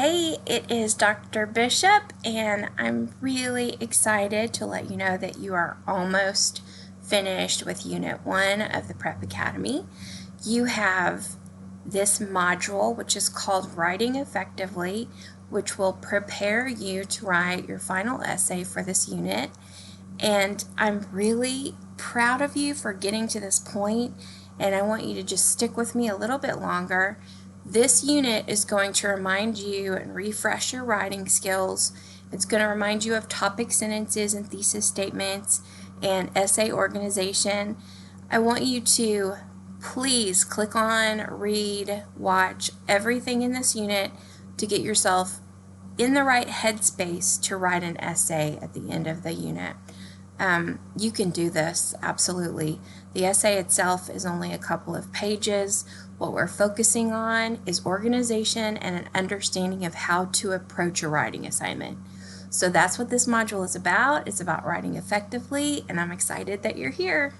Hey, it is Dr. Bishop, and I'm really excited to let you know that you are almost finished with Unit 1 of the Prep Academy. You have this module, which is called Writing Effectively, which will prepare you to write your final essay for this unit. And I'm really proud of you for getting to this point, and I want you to just stick with me a little bit longer. This unit is going to remind you and refresh your writing skills. It's going to remind you of topic sentences and thesis statements and essay organization. I want you to please click on, read, watch everything in this unit to get yourself in the right headspace to write an essay at the end of the unit. You can do this, absolutely. The essay itself is only a couple of pages. What we're focusing on is organization and an understanding of how to approach a writing assignment. So that's what this module is about. It's about writing effectively, and I'm excited that you're here.